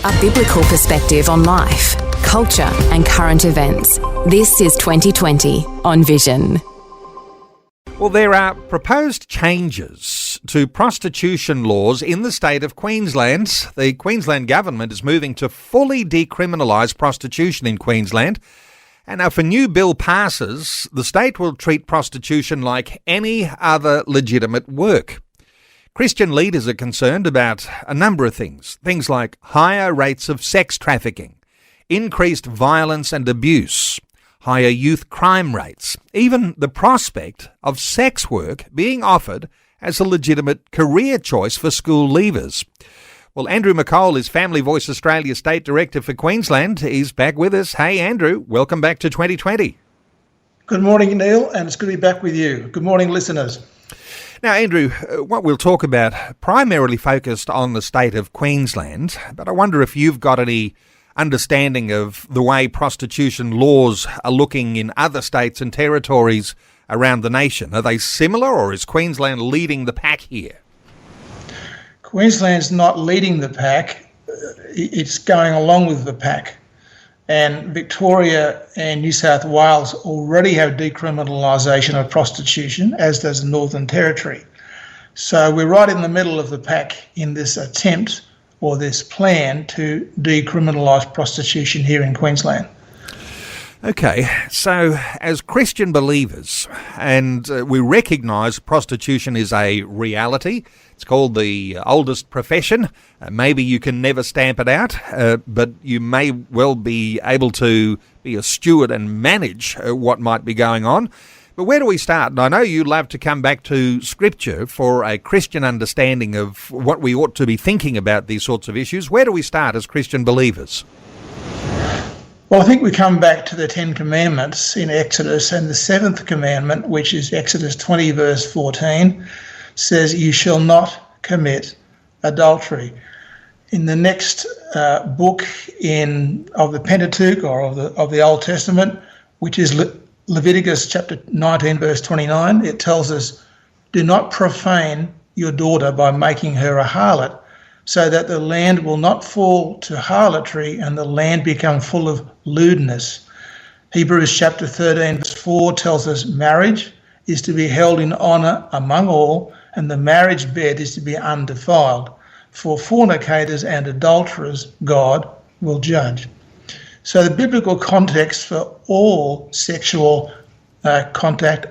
A biblical perspective on life, culture and current events. This is 2020 on Vision. Well, there are proposed changes to prostitution laws in the state of Queensland. The Queensland government is moving to fully decriminalise prostitution in Queensland. And now, if a new bill passes, the state will treat prostitution like any other legitimate work. Christian leaders are concerned about a number of things. Things like higher rates of sex trafficking, increased violence and abuse, higher youth crime rates, even the prospect of sex work being offered as a legitimate career choice for school leavers. Well, Andrew McColl is Family Voice Australia State Director for Queensland. He's back with us. Hey, Andrew, welcome back to 2020. Good morning, Neil, and it's good to be back with you. Good morning, listeners. Now, Andrew, what we'll talk about primarily focused on the state of Queensland, but I wonder if you've got any understanding of the way prostitution laws are looking in other states and territories around the nation. Are they similar, or is Queensland leading the pack here? Queensland's not leading the pack, it's going along with the pack. And Victoria and New South Wales already have decriminalisation of prostitution, as does the Northern Territory. So we're right in the middle of the pack in this attempt or this plan to decriminalise prostitution here in Queensland. Okay, so as Christian believers, and we recognise prostitution is a reality. It's called the oldest profession. Maybe you can never stamp it out, but you may well be able to be a steward and manage what might be going on. But where do we start? And I know you love to come back to Scripture for a Christian understanding of what we ought to be thinking about these sorts of issues. Where do we start as Christian believers? Well, I think we come back to the Ten Commandments in Exodus, and the seventh commandment, which is Exodus 20 verse 14, says, "You shall not commit adultery." In the next book of the Pentateuch, or of the Old Testament, which is Leviticus chapter 19 verse 29, it tells us, "Do not profane your daughter by making her a harlot, so that the land will not fall to harlotry and the land become full of lewdness." Hebrews chapter 13 verse 4 tells us marriage is to be held in honour among all, and the marriage bed is to be undefiled. For fornicators and adulterers God will judge. So the biblical context for all sexual contact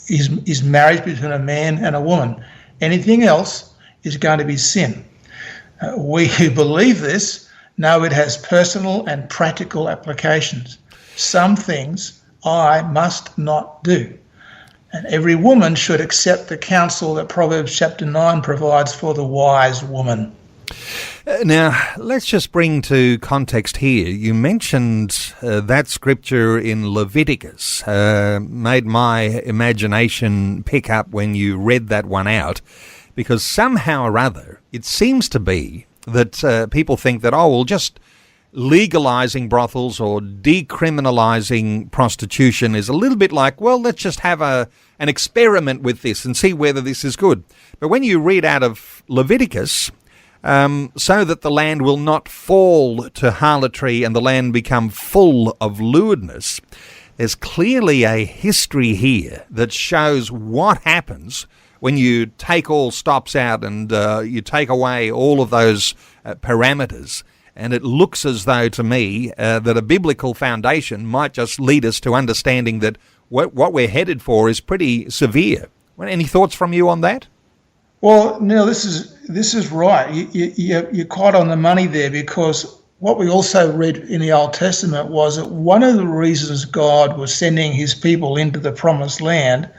is marriage between a man and a woman. Anything else is going to be sin. We who believe this know it has personal and practical applications. Some things I must not do. And every woman should accept the counsel that Proverbs chapter 9 provides for the wise woman. Now, let's just bring to context here. You mentioned that scripture in Leviticus. Made my imagination pick up when you read that one out, because somehow or other it seems to be that people think that, just legalising brothels or decriminalising prostitution is a little bit like, let's just have an experiment with this and see whether this is good. But when you read out of Leviticus, so that the land will not fall to harlotry and the land become full of lewdness, there's clearly a history here that shows what happens when you take all stops out and you take away all of those parameters. And it looks as though, to me, that a biblical foundation might just lead us to understanding that what we're headed for is pretty severe. Any thoughts from you on that? Well, Neil, this is right. You're quite on the money there, because what we also read in the Old Testament was that one of the reasons God was sending his people into the Promised Land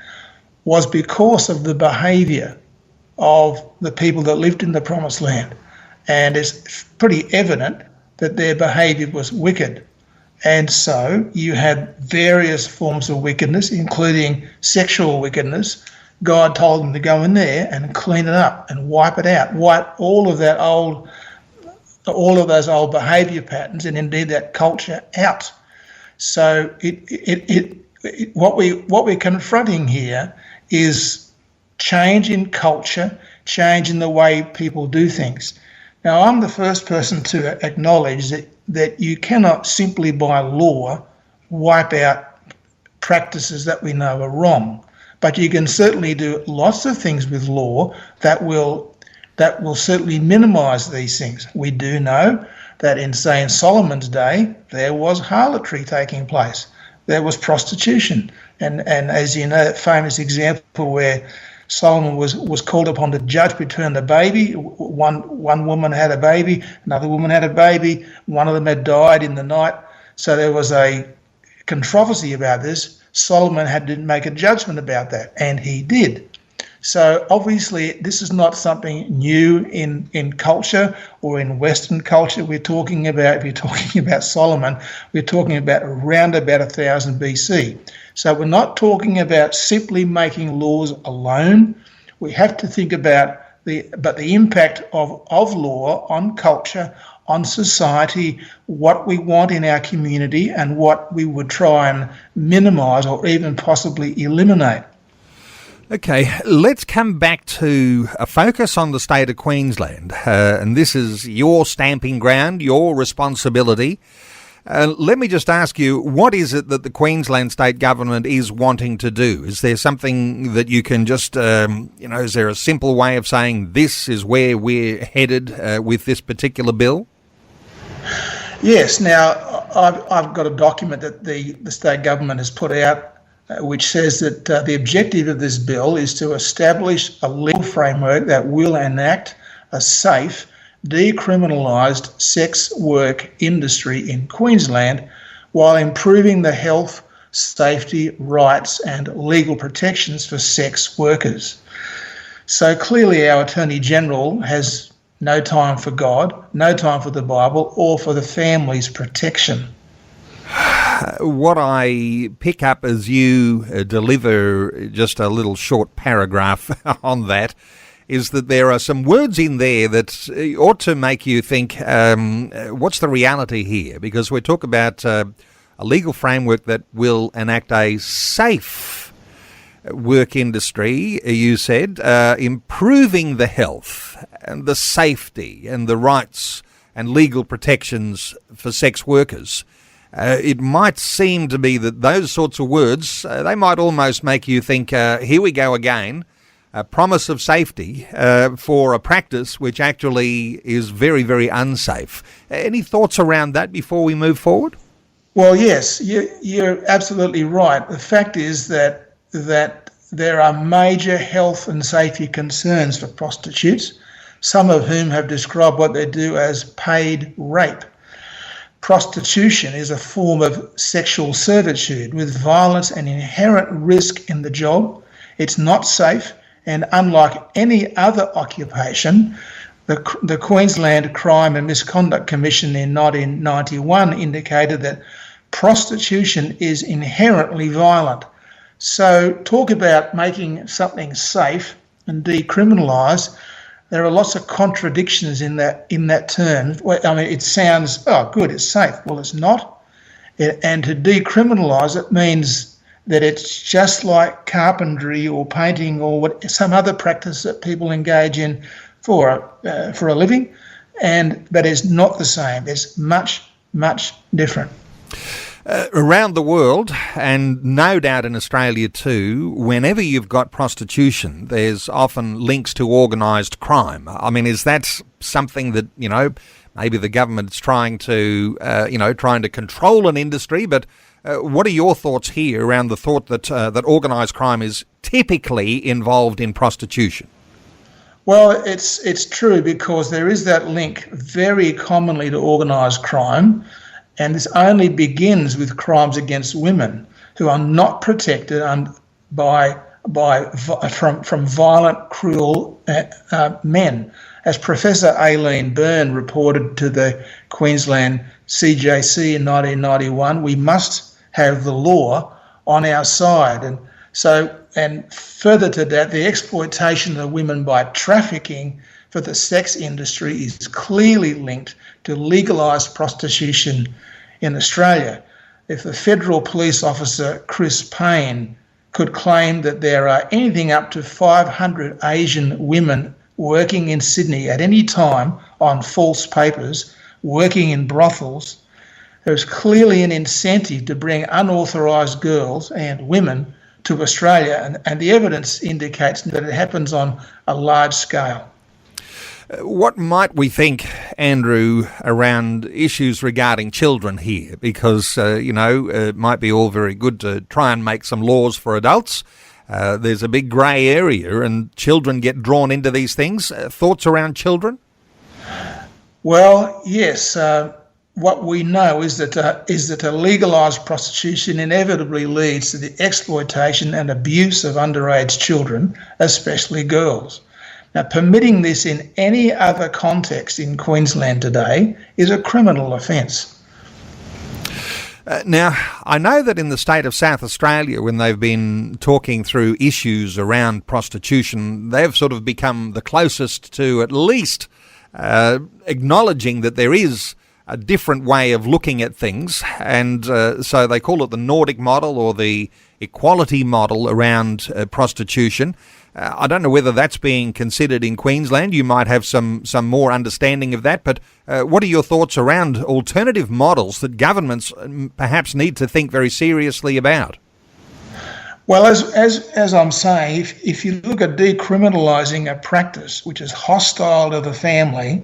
was because of the behaviour of the people that lived in the Promised Land. And it's pretty evident that their behaviour was wicked. And so you had various forms of wickedness, including sexual wickedness. God told them to go in there and clean it up and wipe it out, wipe all of those old behaviour patterns and indeed that culture out. So what we're confronting here is change in culture, change in the way people do things. Now, I'm the first person to acknowledge that you cannot simply by law wipe out practices that we know are wrong. But you can certainly do lots of things with law that will certainly minimise these things. We do know that in Solomon's day, there was harlotry taking place. There was prostitution. And as you know, that famous example where Solomon was called upon to judge between the baby. One woman had a baby, another woman had a baby, one of them had died in the night. So there was a controversy about this. Solomon had to make a judgment about that, and he did. So obviously this is not something new in culture or in Western culture. If you're talking about Solomon, we're talking about around about 1000 BC. So we're not talking about simply making laws alone. We have to think about the impact of law on culture, on society, what we want in our community, and what we would try and minimise or even possibly eliminate. Okay, let's come back to a focus on the state of Queensland. And this is your stamping ground, your responsibility. Let me just ask you, what is it that the Queensland state government is wanting to do? Is there something that you can just, is there a simple way of saying this is where we're headed with this particular bill? Yes. Now, I've got a document that the state government has put out which says that the objective of this bill is to establish a legal framework that will enact a safe, decriminalised sex work industry in Queensland while improving the health, safety, rights and legal protections for sex workers. So clearly our Attorney General has no time for God, no time for the Bible or for the family's protection. What I pick up as you deliver just a little short paragraph on that is that there are some words in there that ought to make you think, what's the reality here? Because we talk about a legal framework that will enact a safe work industry, you said, improving the health and the safety and the rights and legal protections for sex workers. It might seem to be that those sorts of words, they might almost make you think, here we go again, a promise of safety for a practice which actually is very, very unsafe. Any thoughts around that before we move forward? Well, yes, you're absolutely right. The fact is that there are major health and safety concerns for prostitutes, some of whom have described what they do as paid rape. Prostitution is a form of sexual servitude with violence and inherent risk in the job. It's not safe, and unlike any other occupation, the Queensland Crime and Misconduct Commission in 1991 indicated that prostitution is inherently violent. So talk about making something safe and decriminalise. There are lots of contradictions in that term. I mean, it sounds, oh, good, it's safe. Well, it's not. And to decriminalise it means that it's just like carpentry or painting or some other practice that people engage in for a living, and that is not the same. It's much, much different. Around the world, and no doubt in Australia too, whenever you've got prostitution, there's often links to organised crime. I mean, is that something that, maybe the government's trying to control an industry, but what are your thoughts here around the thought that organised crime is typically involved in prostitution? Well, it's true, because there is that link very commonly to organised crime. And this only begins with crimes against women who are not protected from violent, cruel men. As Professor Aileen Byrne reported to the Queensland CJC in 1991, we must have the law on our side. And further to that, the exploitation of women by trafficking for the sex industry is clearly linked to legalised prostitution in Australia. If the federal police officer Chris Payne could claim that there are anything up to 500 Asian women working in Sydney at any time on false papers, working in brothels, there's clearly an incentive to bring unauthorised girls and women to Australia, and the evidence indicates that it happens on a large scale. What might we think, Andrew, around issues regarding children here? Because, it might be all very good to try and make some laws for adults. There's a big grey area and children get drawn into these things. Thoughts around children? Well, yes. What we know is that a legalised prostitution inevitably leads to the exploitation and abuse of underage children, especially girls. Now, permitting this in any other context in Queensland today is a criminal offence. Now, I know that in the state of South Australia, when they've been talking through issues around prostitution, they've sort of become the closest to at least acknowledging that there is a different way of looking at things, and so they call it the Nordic model or the equality model around prostitution. I don't know whether that's being considered in Queensland. You might have some more understanding of that, but what are your thoughts around alternative models that governments perhaps need to think very seriously about? Well, as I'm saying, if you look at decriminalising a practice which is hostile to the family,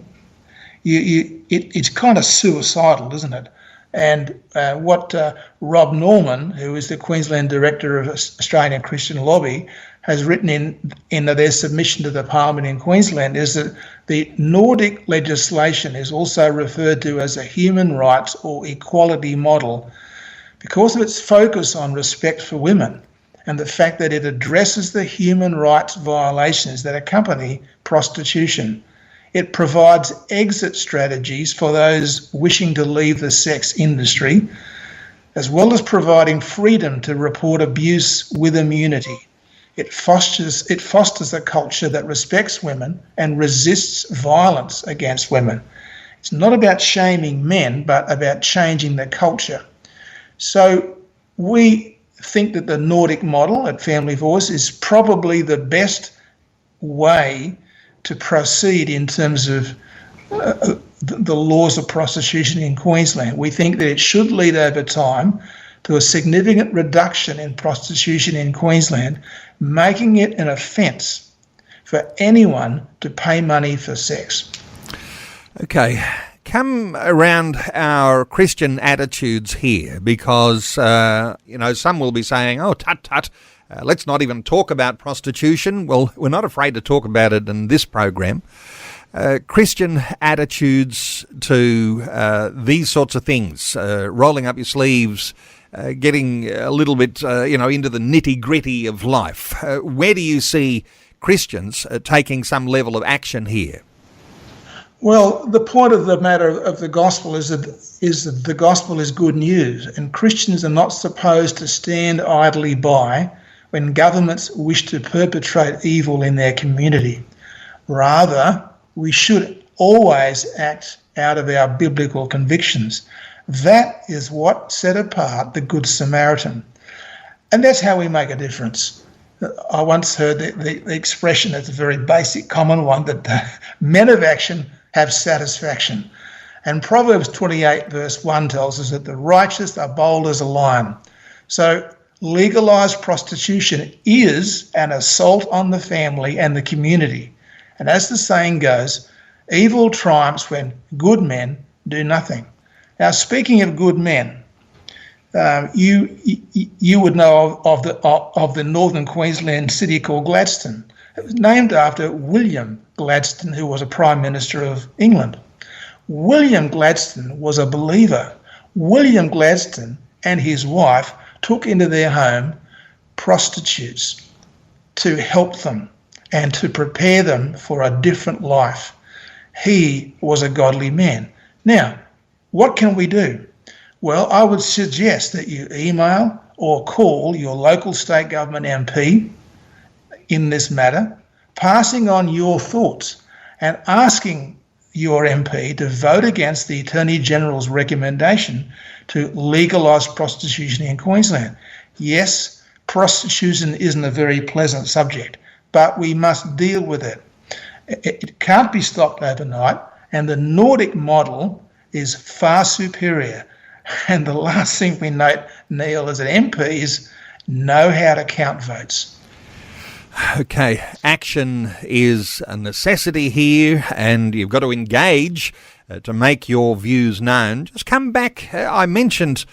it's kind of suicidal, isn't it? And what Rob Norman, who is the Queensland Director of Australian Christian Lobby, has written in their submission to the Parliament in Queensland is that the Nordic legislation is also referred to as a human rights or equality model because of its focus on respect for women and the fact that it addresses the human rights violations that accompany prostitution. It provides exit strategies for those wishing to leave the sex industry, as well as providing freedom to report abuse with immunity. It fosters a culture that respects women and resists violence against women. It's not about shaming men, but about changing the culture. So we think that the Nordic model at Family Voice is probably the best way to proceed in terms of the laws of prostitution in Queensland. We think that it should lead over time to a significant reduction in prostitution in Queensland, making it an offence for anyone to pay money for sex. Okay. Come around our Christian attitudes here, because, some will be saying, oh, tut, let's not even talk about prostitution. Well, we're not afraid to talk about it in this program. Christian attitudes to these sorts of things, rolling up your sleeves, getting a little bit, into the nitty-gritty of life. Where do you see Christians taking some level of action here? Well, the point of the matter of the gospel is that the gospel is good news, and Christians are not supposed to stand idly by when governments wish to perpetrate evil in their community. Rather, we should always act out of our biblical convictions. That is what set apart the Good Samaritan. And that's how we make a difference. I once heard the expression, it's a very basic, common one, that men of action have satisfaction. And Proverbs 28 verse 1 tells us that the righteous are bold as a lion. So legalised prostitution is an assault on the family and the community. And as the saying goes, evil triumphs when good men do nothing. Now, speaking of good men, you would know of the northern Queensland city called Gladstone. It was named after William Gladstone, who was a Prime Minister of England. William Gladstone was a believer. William Gladstone and his wife took into their home prostitutes to help them and to prepare them for a different life. He was a godly man. Now, what can we do? Well, I would suggest that you email or call your local state government MP in this matter, passing on your thoughts and asking your MP to vote against the Attorney General's recommendation to legalise prostitution in Queensland. Yes, prostitution isn't a very pleasant subject, but we must deal with it. It can't be stopped overnight, and the Nordic model is far superior. And the last thing we note, Neil, as an MP is know how to count votes. Okay, action is a necessity here, and you've got to engage to make your views known. Just come back. I mentioned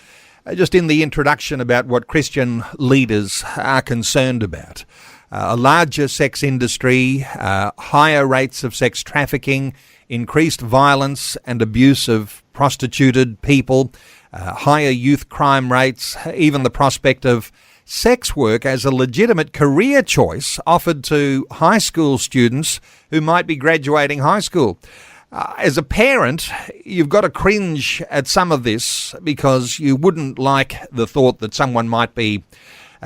just in the introduction about what Christian leaders are concerned about. A larger sex industry, higher rates of sex trafficking, increased violence and abuse of prostituted people, higher youth crime rates, even the prospect of sex work as a legitimate career choice offered to high school students who might be graduating high school. As a parent, you've got to cringe at some of this because you wouldn't like the thought that someone might be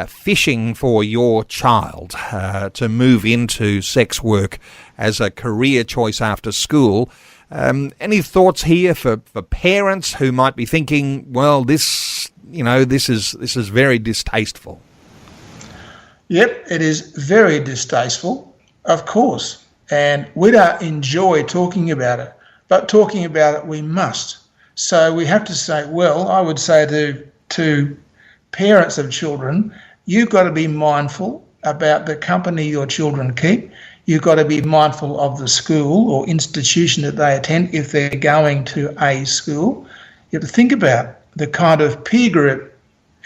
fishing for your child to move into sex work as a career choice after school. Any thoughts here for parents who might be thinking, well, this is very distasteful? Yep, it is very distasteful, of course. And we don't enjoy talking about it, but talking about it we must. So we have to say, well, I would say to parents of children, you've got to be mindful about the company your children keep. You've got to be mindful of the school or institution that they attend if they're going to a school. You have to think about the kind of peer group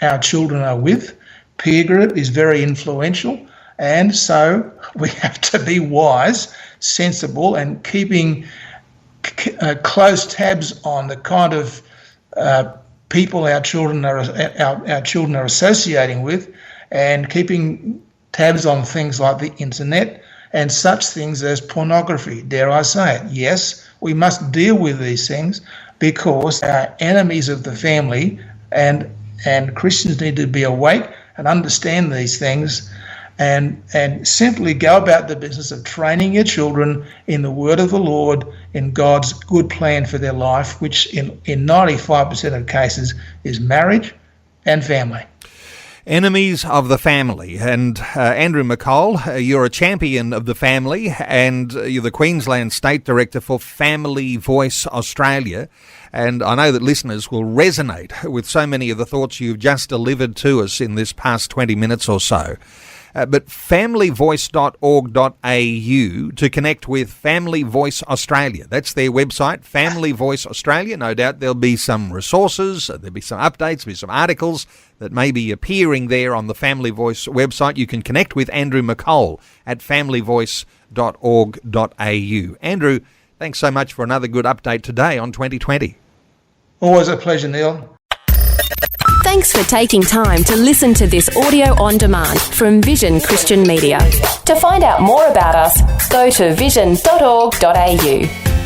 our children are with. Peer group is very influential, and so we have to be wise, sensible, and keeping close tabs on the kind of people our children are associating with, and keeping tabs on things like the internet and such things as pornography, dare I say it. Yes, we must deal with these things because they are enemies of the family, and Christians need to be awake and understand these things and simply go about the business of training your children in the word of the Lord, in God's good plan for their life, which in 95% of cases is marriage and family. Enemies of the family. And Andrew McColl, you're a champion of the family, and you're the Queensland State Director for Family Voice Australia. And I know that listeners will resonate with so many of the thoughts you've just delivered to us in this past 20 minutes or so. But familyvoice.org.au to connect with Family Voice Australia. That's their website, Family Voice Australia. No doubt there'll be some resources, there'll be some updates, there'll be some articles that may be appearing there on the Family Voice website. You can connect with Andrew McColl at familyvoice.org.au. Andrew, thanks so much for another good update today on 2020. Always a pleasure, Neil. Thanks for taking time to listen to this audio on demand from Vision Christian Media. To find out more about us, go to vision.org.au.